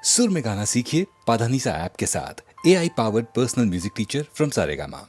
सुर में गाना सीखिए पाधानीसा ऐप के साथ। AI powered personal music teacher from Saregama.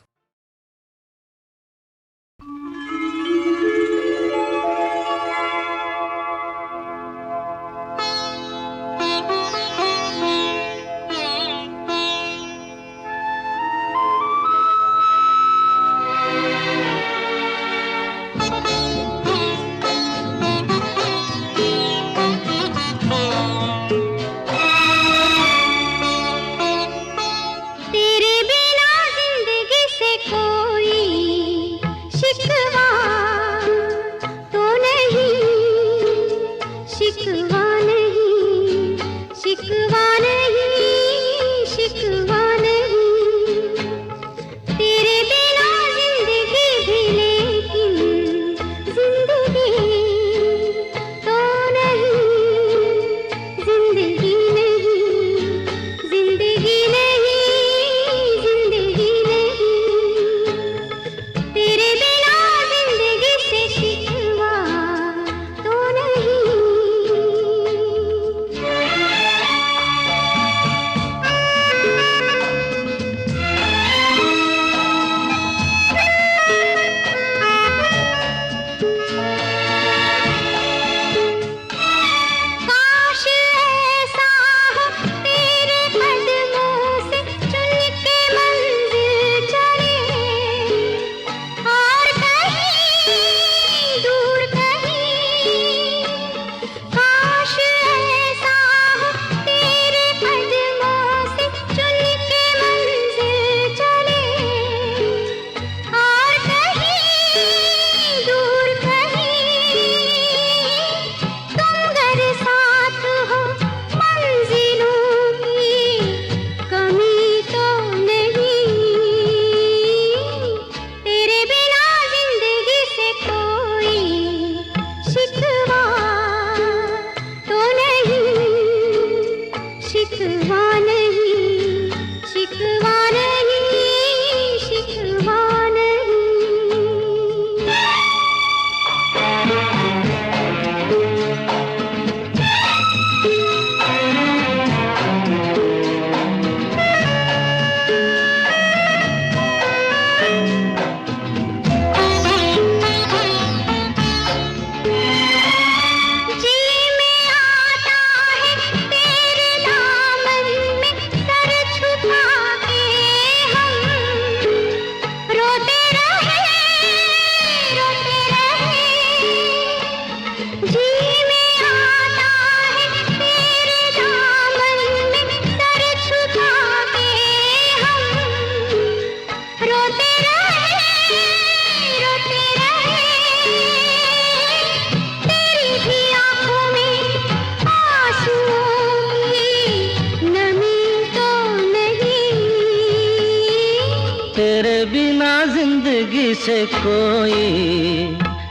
तेरे बिना जिंदगी से कोई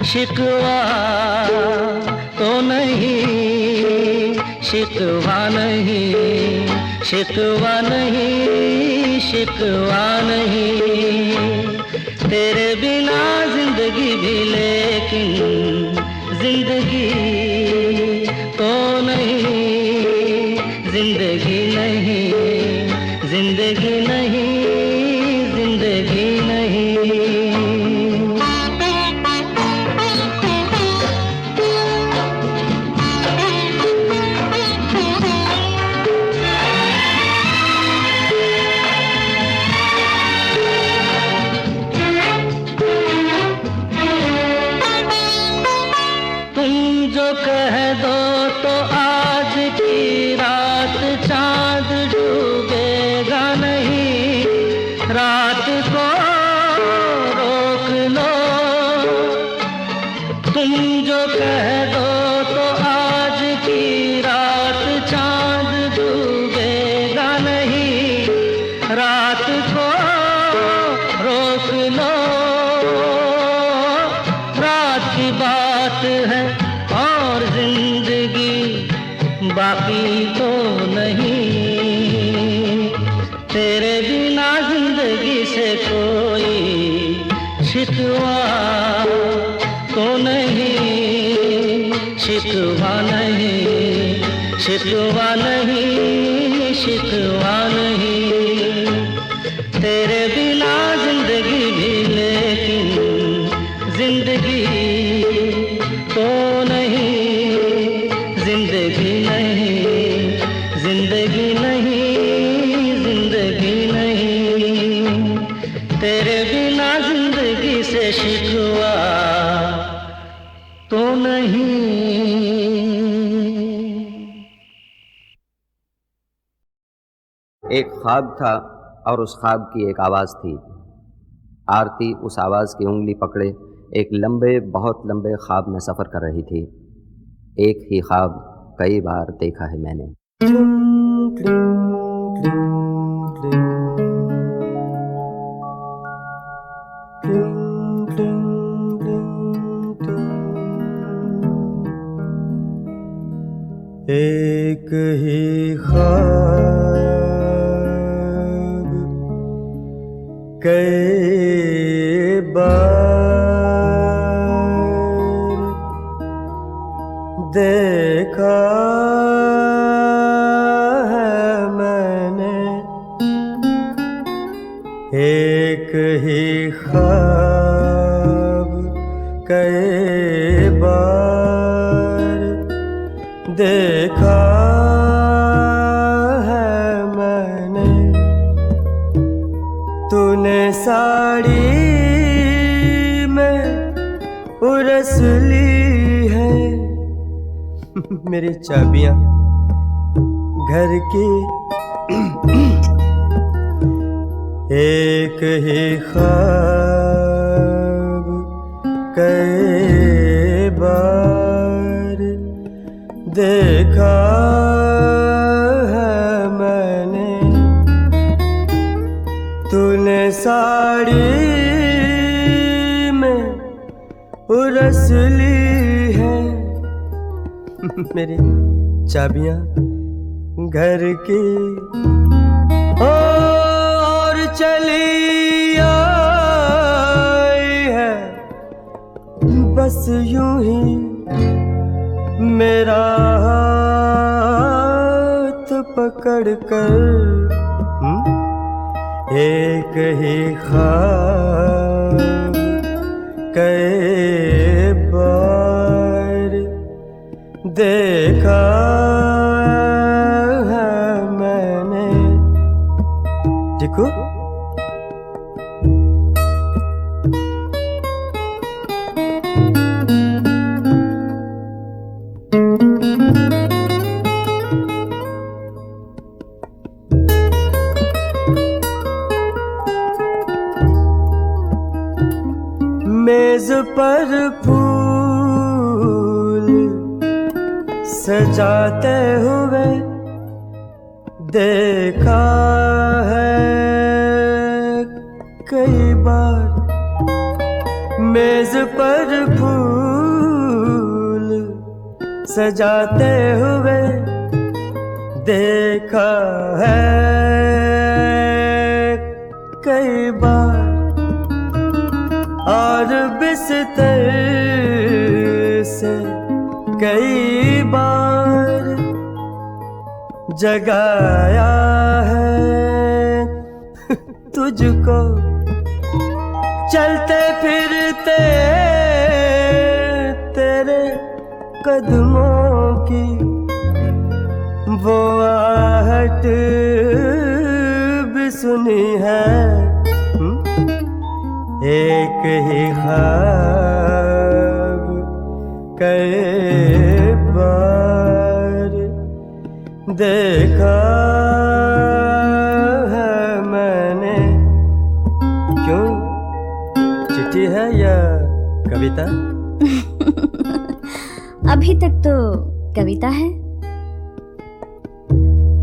शिकवा तो नहीं, शिकवा नहीं, शिकवा नहीं, शिकवा नहीं। तेरे बिना जिंदगी भी लेकिन जिंदगी तो नहीं, जिंदगी नहीं, जिंदगी नहीं, जिंदगी नहीं। तुम जो कह दो तो आज की रात चांद डूबेगा नहीं, रात को रोक लो। तुम जो कह दो तो आज की रात चांद डूबेगा नहीं, रात को रोक लो। रात की बात है और जिंदगी बाकी तो नहीं। तेरे बिना जिंदगी से कोई शिकवा तो नहीं, शिकवा नहीं, शिकवा नहीं, शिकवा नहीं। तेरे बिना जिंदगी भी लेकिन जिंदगी तो नहीं, जिंदगी नहीं, जिंदगी नहीं, जिंदगी नहीं। तेरे बिना जिंदगी से शिकवा तो नहीं। एक ख्वाब था और उस ख्वाब की एक आवाज़ थी। आरती उस आवाज़ की उंगली पकड़े एक लंबे, बहुत लंबे ख्वाब में सफ़र कर रही थी। एक ही ख्वाब कई बार देखा है मैंने। एक ही ख्वाब कई बार देखा है मैंने। एक ही ख्वाब कई बार देखा है मैंने। तूने साड़ी में उरस ली है मेरी चाबियां घर की। एक ही ख्वाब कई बार देखा है मैंने। तूने साड़ी में उरस ली है मेरी चाबियां घर की। और चली आई है बस यूं ही मेरा हाथ पकड़ कर। एक ही ख्वाब कई बार देखा है मैंने। देखो मेज पर फूल सजाते हुए देखा है कई बार। मेज पर फूल सजाते हुए देखा है कई बार। और बिस्तर से कई बार जगाया है तुझको। चलते फिरते तेरे कदमों की वो आहट भी सुनी है। एक ही ख्वाब कई बार देखा है मैंने। क्यों, चिट्ठी है या कविता? अभी तक तो कविता है।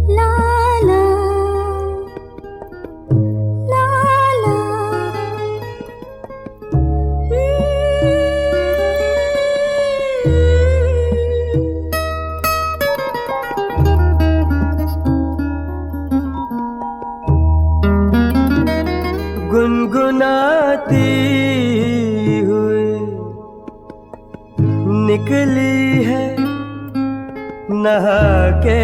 ला ला ला ला। गुनगुनाती हुई निकली है नहा के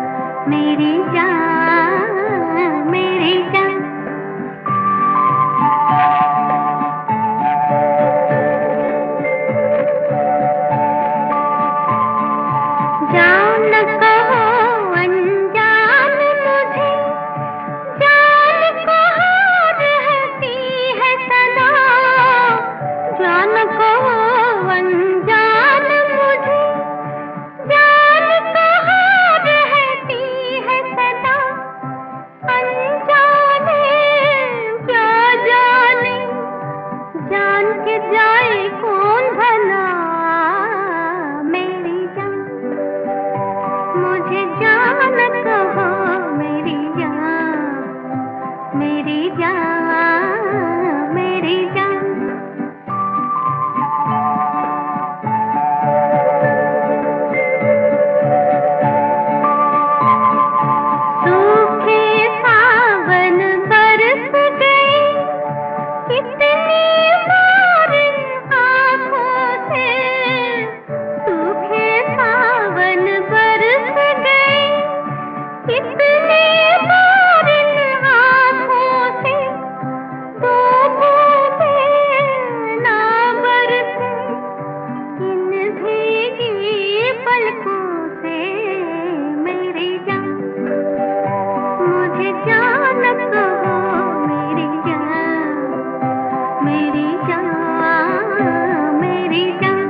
मुझे जान कहो मेरी जान, मेरी जान, मेरी जान।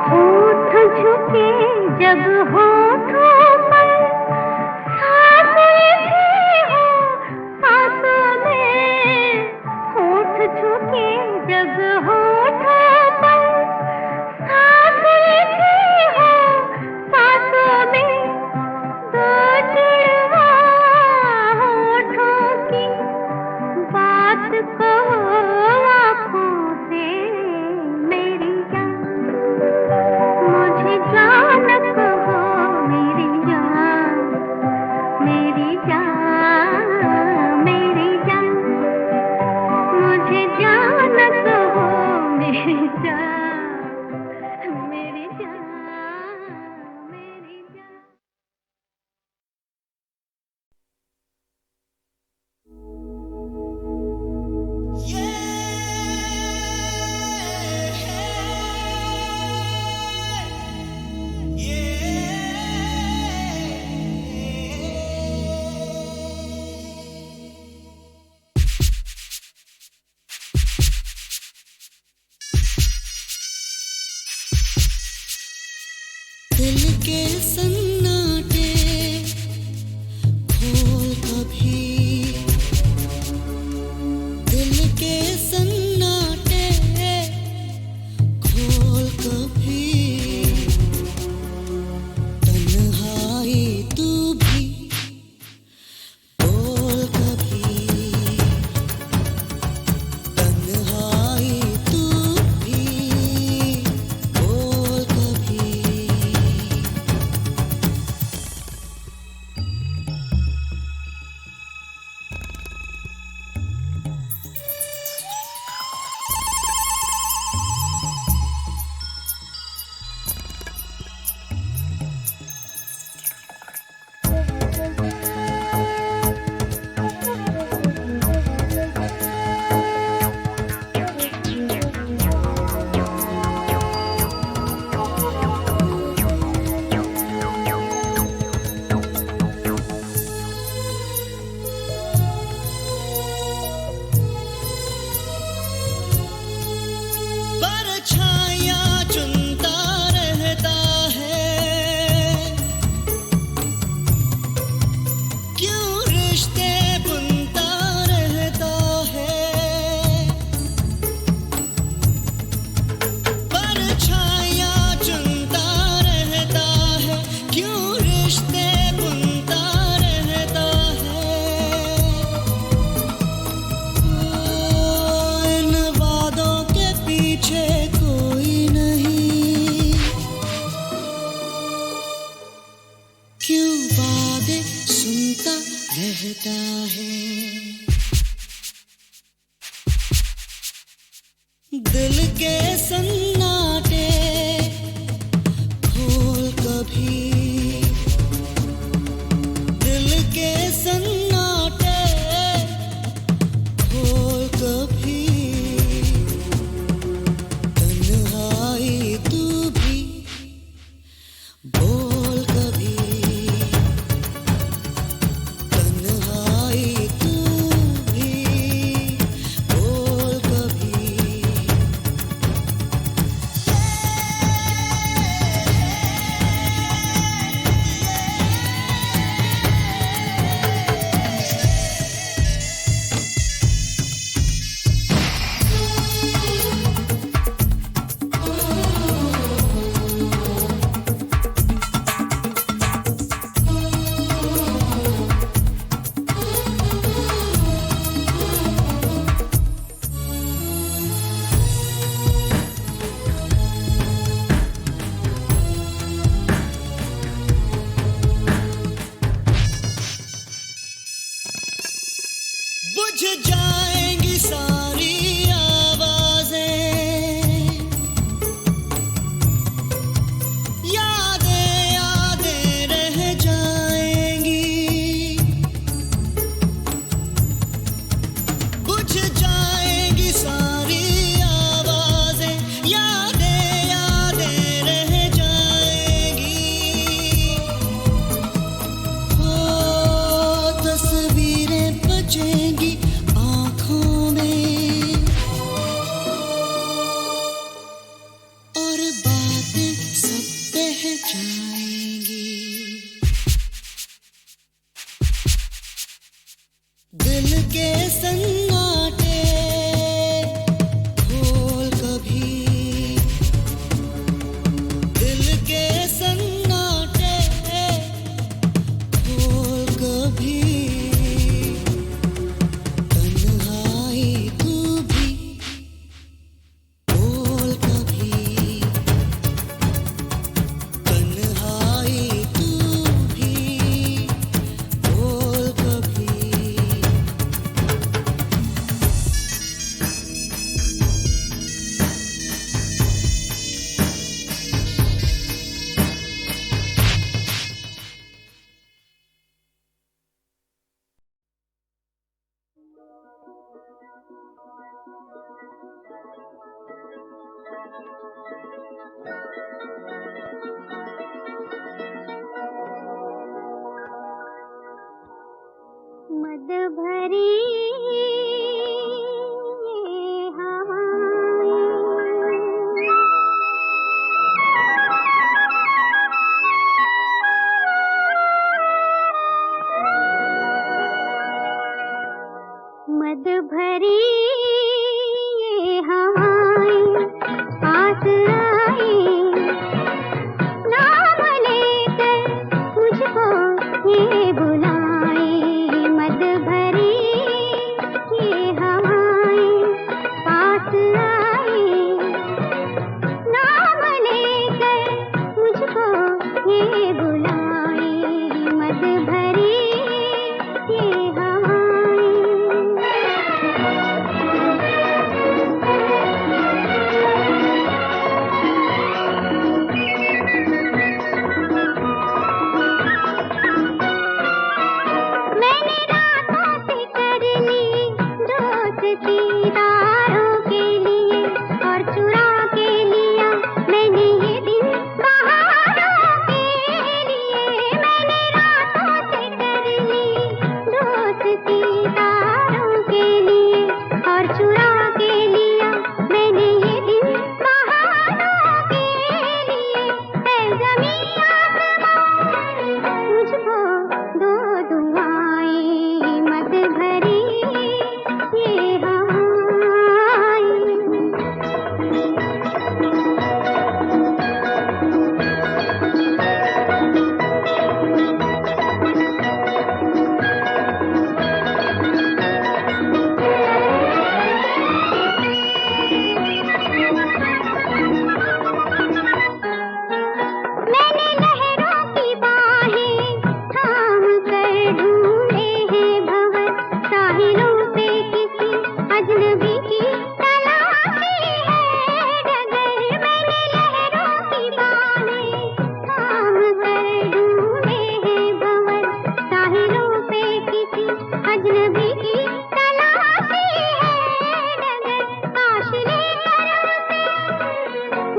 होठ झुके जब होठों पर, सांसें भी हो सांसों में। होठ झुके जब होठों पर, सांसें भी हो सांसों में। दो जुड़वा होठों की बात कहो आँखों से मेरी जान, मुझे जान कहो मेरी जान, मेरी जान, मेरी जान। मुझे जान कहो मेरी जान, मेरी जान, मेरी जान। दिल के सन्नाटे खोल कभी, दिल के सन्नाटे खोल कभी। तन्हाई तू भी बोल कभी, तन्हाई तू भी बोल कभी। परछाया चुनता रहता है, क्यों रिश्ते बुनता रहता है। परछाया चुनता रहता है, क्यों रिश्ते बुनता रहता है। इन वादों के पीछे कोई नहीं, क्यों वादे सुनता रहता है। दिल के सन्नाटे खोल कभी, दिल के सन्नाटे खोल कभी। तन्हाई तू भी बोल कभी, तन्हाई तू भी बोल कभी। मद भरी मद भरी ये हवाएं पास आई, नाम लेकर मुझको ये बुलाई। मद भरी ये हवाएं पास आई, नाम लेकर मुझको ये बुलाई। मद भरी ये हवाएं मैंने रातों से कर ली दोस्ती तारों के लिए, और चुरा के लिया मैंने ये दिन बहारों के लिए। मैंने रातों से कर ली दोस्ती तारों के लिए, और चुरा के लिया मैंने ये दिन बहारों के लिए। है ज़मीं आसमां मुझको दो दुआएं, मद भरी ये हवाएं। मैंने लहरों की बाहें थाम कर ढूंढे हैं भंवर, साहिलों पे किसी अजनबी की तलाशी है डगर। मैंने लहरों की बाहें थाम कर ढूंढे हैं भंवर, साहिलों पे किसी अजनबी की तलाशी है डगर। आशिले अरब से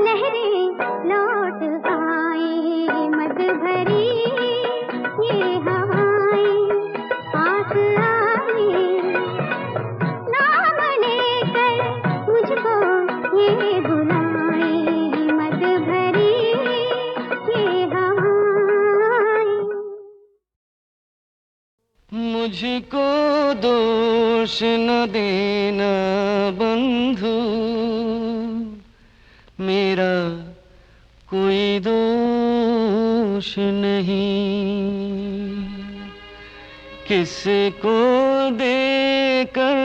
लहरें लौट आए, मद भरी ये हवाएं पास आई, नाम लेकर मुझको ये बुलाए। मद भरी ये हवाएं मुझको दोष न देना बंधु, मेरा कोई दोष नहीं। किसको देकर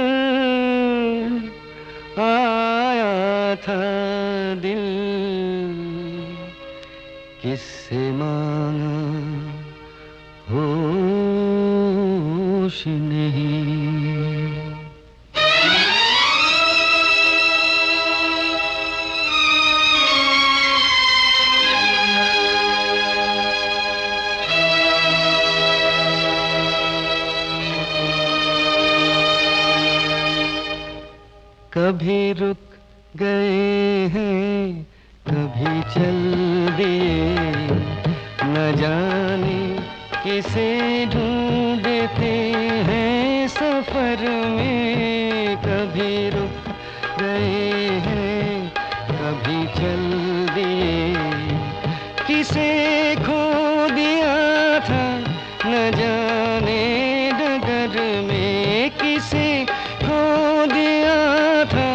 आया था दिल, किससे मांगा होश नहीं। कभी रुक गए हैं, कभी चल दिए, न जाने किसे ढूंढते हैं सफर में। कभी रुक गए हैं, कभी चल दिए, किसे खो दिया था न जाने डगर में। किसे खो दिया था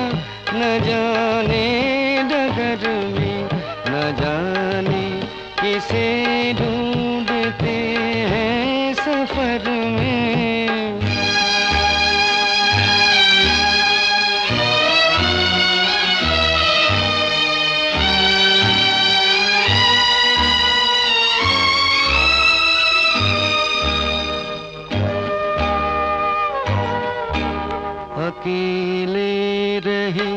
न जाने डगर में, न जाने किसे ढूंढते हैं सफर में। अकेले रहे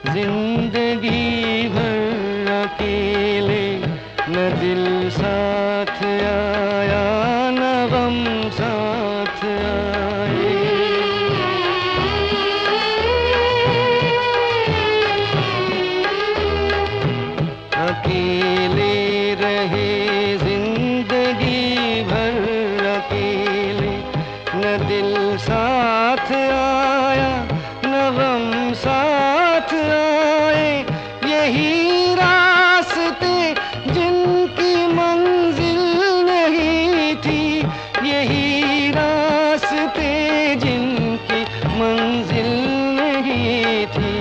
जिंदगी भर, अकेले न दिल साथ आया न गम साथ आए। यही रास्ते जिनकी मंजिल नहीं थी, यही रास्ते जिनकी मंजिल नहीं थी,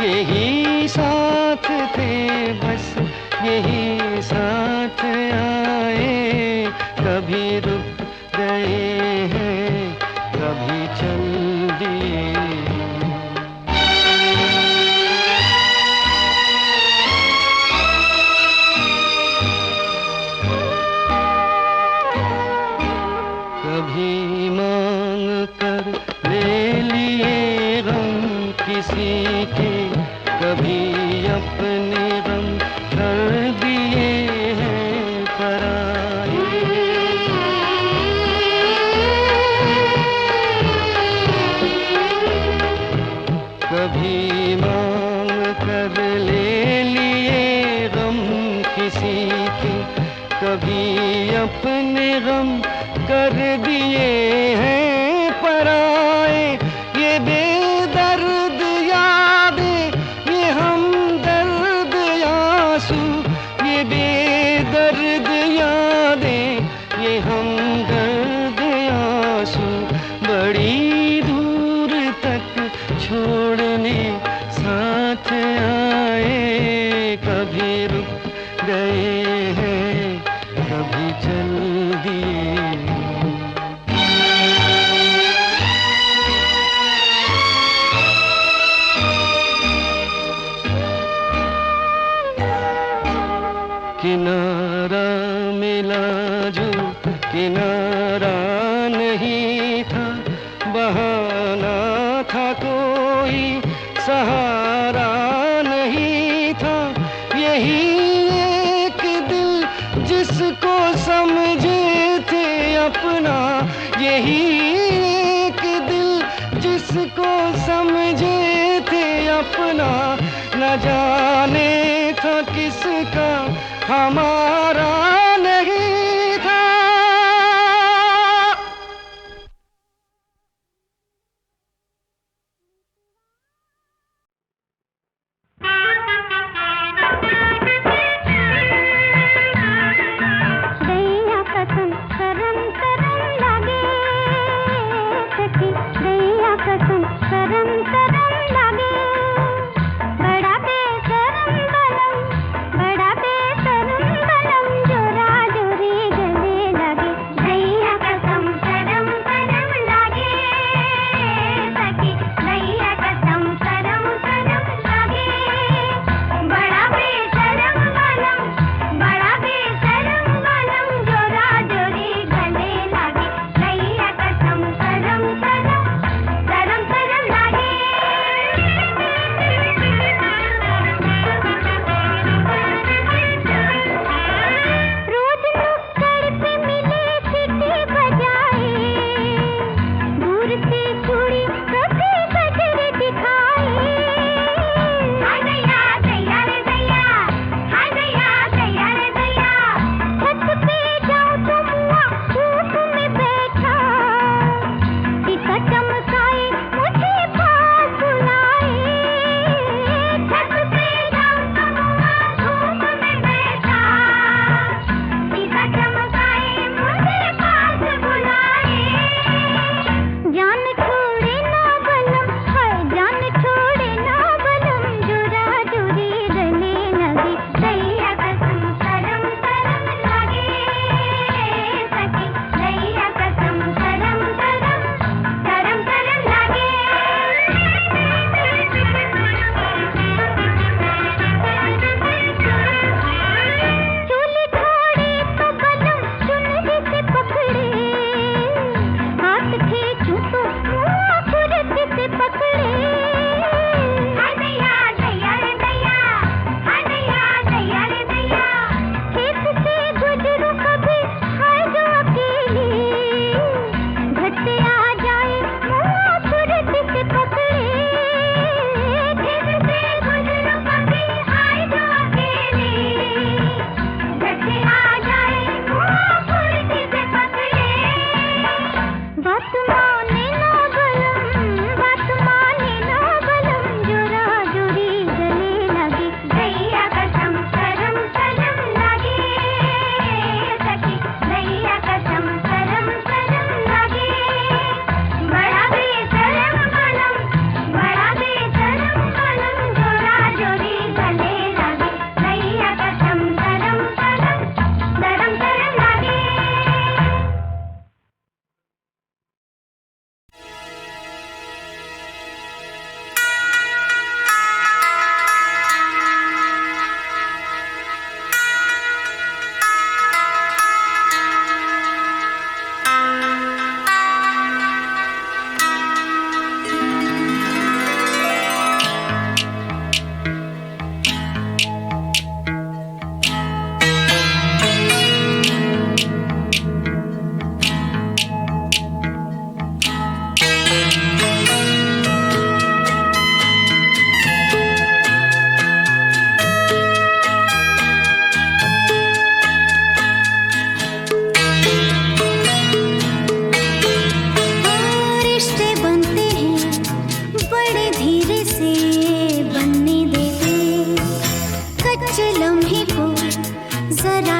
यही साथ थे बस यही साथ आए, कभी रुक गए हैं कभी चल दिए। कभी मांग कर ले लिए गम किसी के, कभी अपने गम कर दिए हैं पराए। कभी मांग कर ले लिए गम किसी के, कभी अपने गम कर दिए हैं पराए। ये बेदर्द यादें, ये हमदर्द आंसू, ये बेदर्द यादें, ये हमदर्द आंसू, बड़ी दूर तक छोड़ने साथ आए, कभी रुक गए हैं कभी चल दिए। किनारा मिला जो किनारा नहीं था, बहाना था कोई सहारा नहीं था, यही एक दिल जिसको समझे थे अपना, यही एक दिल जिसको समझे थे अपना, न जाने था किसका हमारा नहीं था। दैया कसम करम करम लागे सखी, दैया कसम करम करम लागे, बड़ा बेशरम बलम, बड़ा बेशरम बलम जो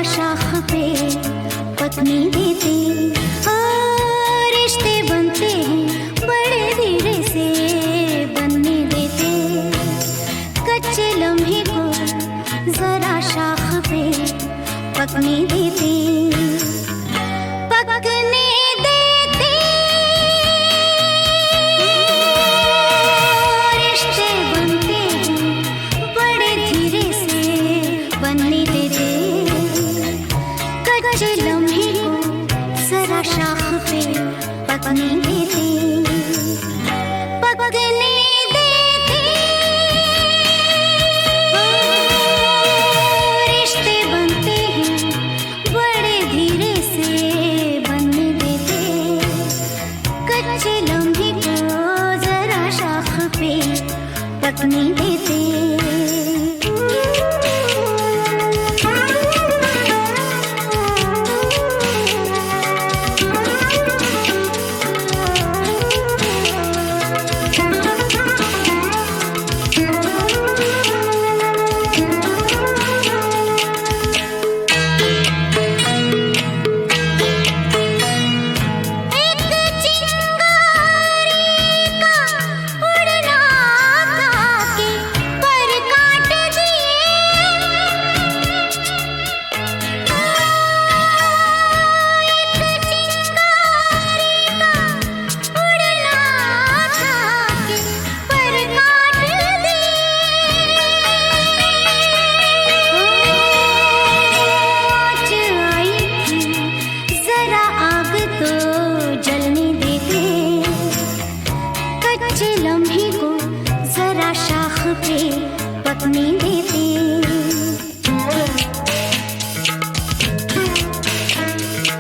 शाख पे पत्नी देते, और रिश्ते बनते हैं बड़े धीरे से बनने देते। कच्चे लम्हे को जरा शाख पे पकने देते, पकने देते। रिश्ते बनते हैं बड़े धीरे से बनने देते। कच्चे लम्हे को जरा शाख पे पकने देते, पकने देते। रिश्ते बनते हैं बड़े धीरे से बनने देते। कच्चे लम्हे को जरा शाख पे पकने देते।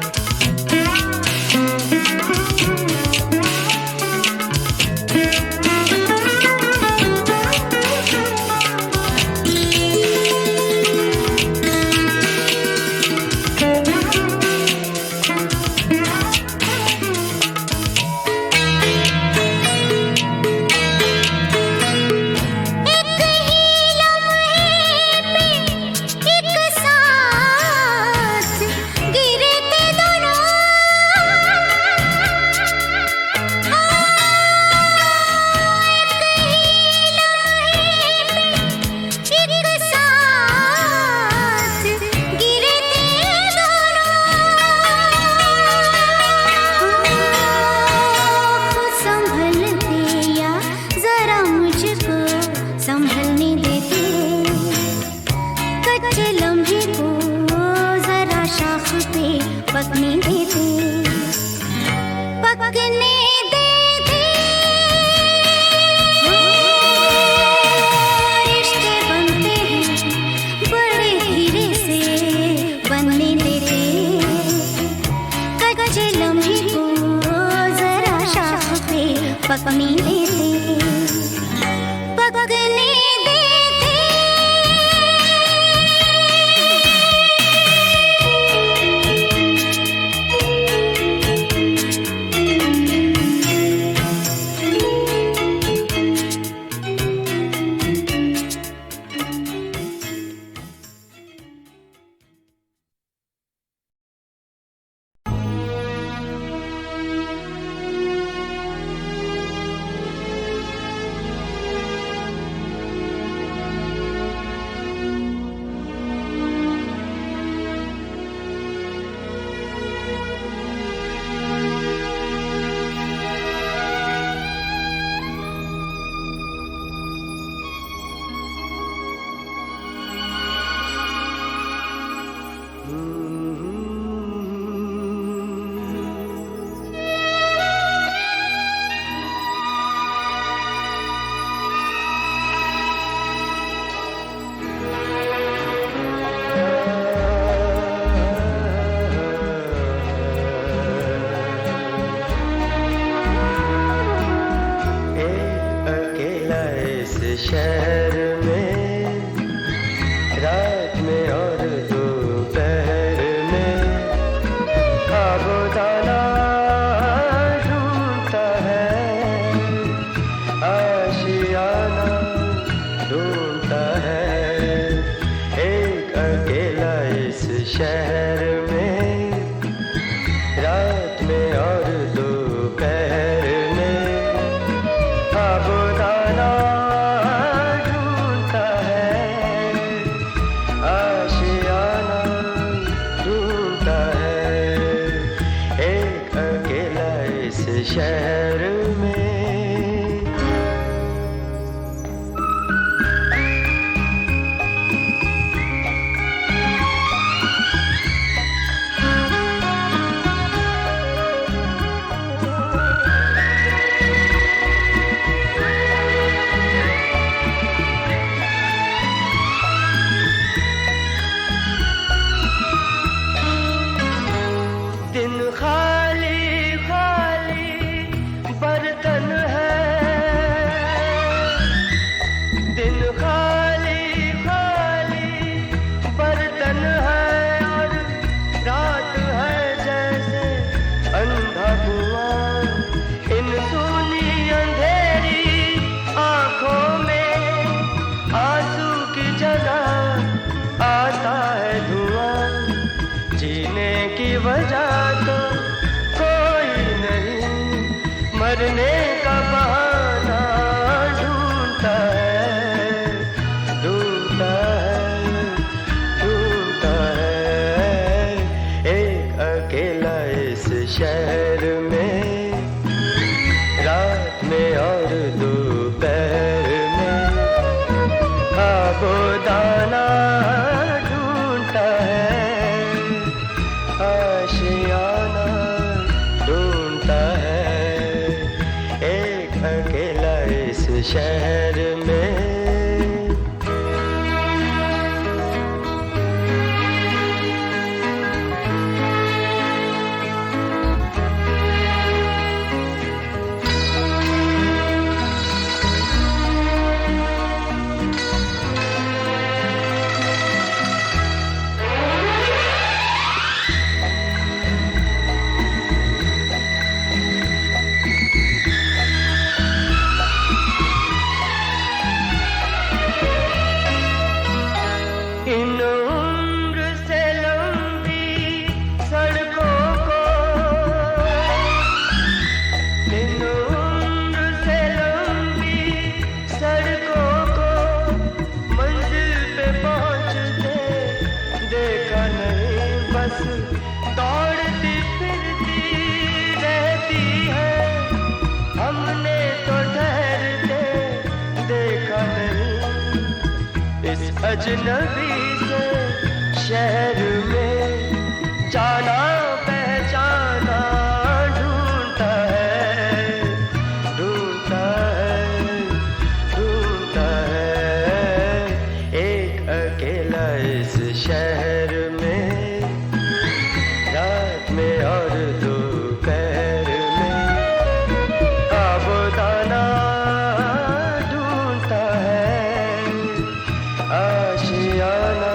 पकने देते। पकने देते, पकने देते। रिश्ते बनते हैं बड़े धीरे से बनने देते। कच्चे लम्हे को जरा शाख पे पकने देते, पकने देते। शहर में रात में और दोपहर में खाबोदाना ढूंढता है, आशियाना ढूंढता है। एक अकेला इस शहर में, रात में और दोपहर में साबुदाना ढूंढता है, आशियाना ढूंढता है, एक अकेला इस शहर में। दिन खाली खाली बर्तन है, दिन खाली खाली बर्तन है, और रात है जैसे अंधा कुआं। इन सूनी अंधेरी आंखों में आंसू की जगह आता है धुआं। जीने की वजह तो कोई नहीं, मरने का बहाना ढूंढता है, ढूंढता है, ढूंढता है, एक अकेला इस शहर में, रात में और दोपहर में साबुदाना ढूंढता है, आशियाना ढूंढता है, एक अकेला इस शहर में। इन उम्र से लंबी सड़कों को, इन उम्र से लंबी सड़कों को मंजिल पे पहुंचते देखा नहीं, बस दौड़ती फिरती रहती है, हमने तो ठहरते देखा नहीं। इस अजनबी से शहर में जाना पहचाना ढूंढता है, ढूंढता है, ढूंढता है, एक अकेला इस शहर में, रात में और दोपहर में साबुदाना ढूंढता है, आशियाना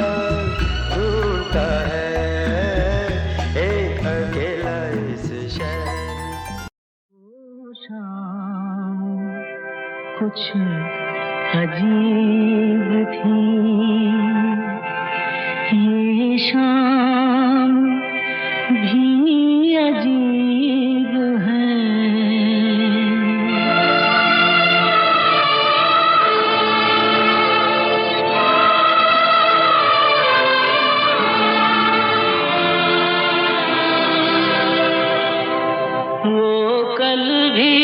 ढूंढता है, एक अकेला इस शहर। शाम कुछ अजीब थी, ये शाम भी अजीब है। वो कल भी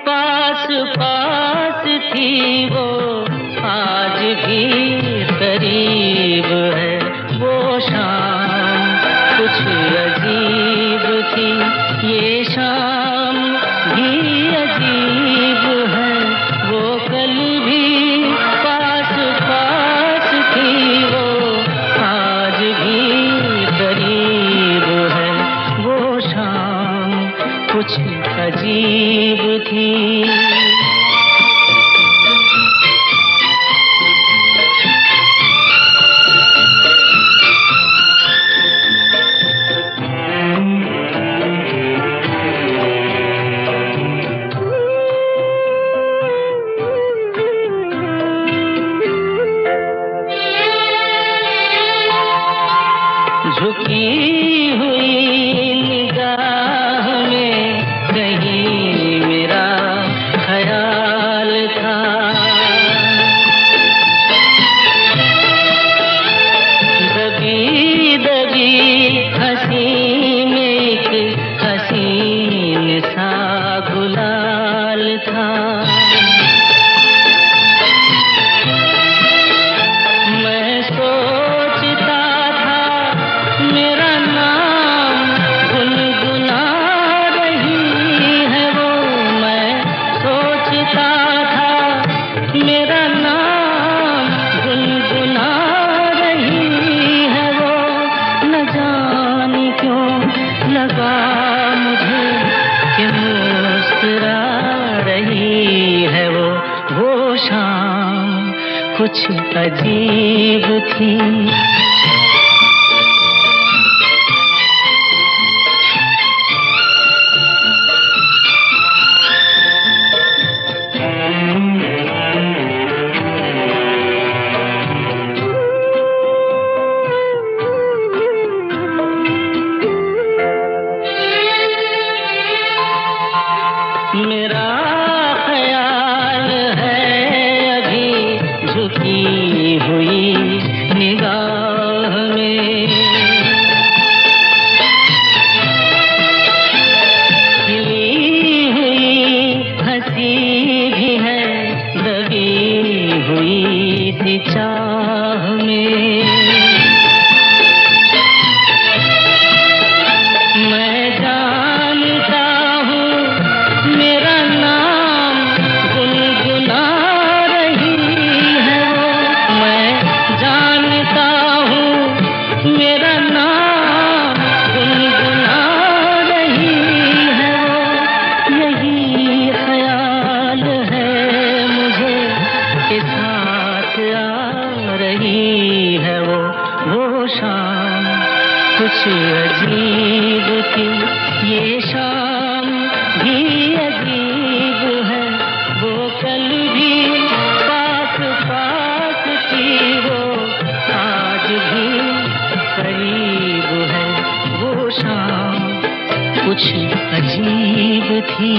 पास पास थी, वो झुकी हुई निगाह में कहीं मेरा ख्याल था। दबी दबी हंसी में एक हसीन सा गुलाल था। मैं सोचता था मेरा नाम गुनगुना रही है वो। मैं सोचता था मेरा नाम गुनगुना रही है वो। न जाने क्यों लगा मुझे कि मुस्कुरा रही है वो शाम कुछ अजीब थी। मेरा ख्याल है अभी झुकी हुई निगाह में। खिली हुई हंसी भी है दबी हुई सी चाह में। मैं जानता हूँ मेरा नाम गुनगुना रही है वो। मैं जानता हूँ मेरा नाम गुनगुना रही है वो। यही ख्याल है मुझे के साथ आ रही है वो शाम कुछ अजीब थी। ये शाम भी अजीब है, वो कल भी पास पास थी, वो आज भी करीब है। वो शाम कुछ अजीब थी।